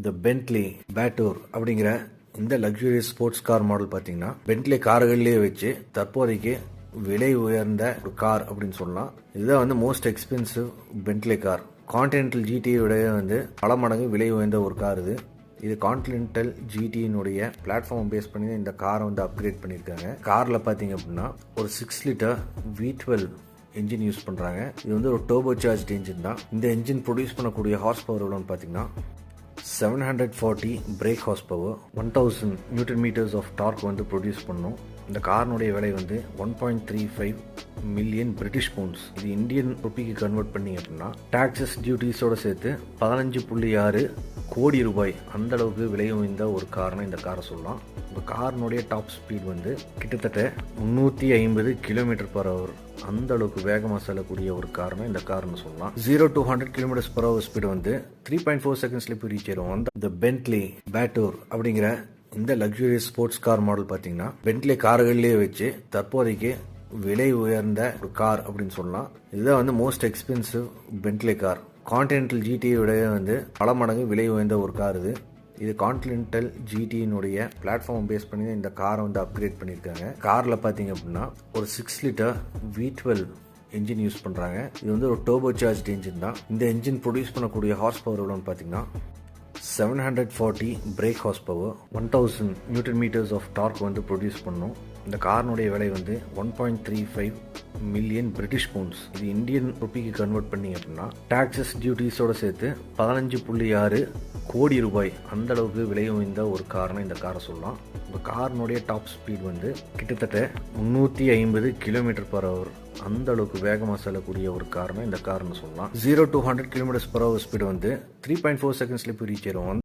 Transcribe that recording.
இந்த பென்ட்லி பேட்டூர் அப்படிங்கிற இந்த லக்ஸுரியஸ் ஸ்போர்ட்ஸ் கார் மாடல் பார்த்தீங்கன்னா பென்ட்லி கார்கள்லேயே வச்சு தற்போதைக்கு விலை உயர்ந்த ஒரு கார் அப்படின்னு சொல்லலாம். இதுதான் வந்து most expensive Bentley car. Continental ஜிடியை விட வந்து பல மடங்கு விலை உயர்ந்த ஒரு கார் இது கான்டினென்டல் ஜிடியினுடைய பிளாட்ஃபார்ம் பேஸ் பண்ணி இந்த காரை வந்து அப்கிரேட் பண்ணியிருக்காங்க. காரில் பார்த்தீங்க அப்படின்னா ஒரு 6 லிட்டர் V12 என்ஜின் யூஸ் பண்ணுறாங்க. இது வந்து ஒரு டர்போ சார்ஜ் என்ஜின் தான். இந்த என்ஜின் ப்ரொடியூஸ் பண்ணக்கூடிய ஹார்ஸ் பவர் எவ்வளோன்னு பார்த்தீங்கன்னா 740 brake horse power, 1000 newton metres of torque வந்து ப்ரொடியூஸ் பண்ணும். இந்த காரினுடைய விலை வந்து 1.35 மில்லியன் பிரிட்டிஷ் பவுண்ட்ஸ். இது இந்தியன் ருப்பிக்கு கன்வெர்ட் பண்ணி அப்படின்னா டாக்ஸஸ் டியூட்டிஸோட சேர்த்து 15.6 கோடி ரூபாய் அந்த அளவுக்கு விலை உயர்ந்த ஒரு காரணம் இந்த காரை சொல்லலாம். இந்த காரினுடைய டாப் ஸ்பீட் வந்து கிட்டத்தட்ட 350 km/h. அந்த அளவுக்கு வேகமாக செல்லக்கூடிய ஒரு காரணம் இந்த கார்னு சொல்லலாம். 0 to 100 km/h ஸ்பீடு வந்து 3.4 செகண்ட்ஸ்ல போய் ரீச் ஆயிடும். இந்த பென்ட்லி பேட்டூர் அப்படிங்கிற இந்த லக்ஸுரியஸ் ஸ்போர்ட்ஸ் கார் மாடல் பார்த்தீங்கன்னா பென்ட்லி கார்கள்லேயே வச்சு தற்போதைக்கு விலை உயர்ந்த ஒரு கார் அப்படின்னு சொல்லலாம். இதுதான் வந்து most expensive Bentley car. Continental ஜிடியை விட வந்து பல மடங்கு விலை உயர்ந்த ஒரு கார் இது கான்டினென்டல் ஜிடியினுடைய பிளாட்ஃபார்ம் பேஸ் பண்ணி இந்த காரை வந்து அப்கிரேட் பண்ணியிருக்காங்க. காரில் பார்த்தீங்க அப்படின்னா ஒரு 6 லிட்டர் V12 என்ஜின் யூஸ் பண்ணுறாங்க. இது வந்து ஒரு டர்போ சார்ஜ் என்ஜின் தான். இந்த என்ஜின் ப்ரொடியூஸ் பண்ணக்கூடிய ஹார்ஸ் பவர் எவ்வளோன்னு பார்த்தீங்கன்னா 740 brake horse power, 1000 newton metres of torque வந்து ப்ரொடியூஸ் பண்ணும். இந்த காரினுடைய விலை வந்து 1.35 மில்லியன் பிரிட்டிஷ் பவுண்ட்ஸ். இது இந்தியன் ருப்பிக்கு கன்வெர்ட் பண்ணி அப்படின்னா டாக்ஸஸ் டியூட்டிஸோட சேர்த்து 15.6 கோடி ரூபாய் அந்த அளவுக்கு விலை உயர்ந்த ஒரு காரணம் இந்த காரை சொல்லலாம். இந்த காரினுடைய டாப் ஸ்பீட் வந்து கிட்டத்தட்ட 350 km/h. அந்த அளவுக்கு வேகமாக செல்லக்கூடிய ஒரு காரணம் இந்த கார்னு சொல்லலாம். 0 to 100 km/h ஸ்பீடு வந்து 3.4 செகண்ட்ஸ்ல போய் ரீச் ஆயிடும்.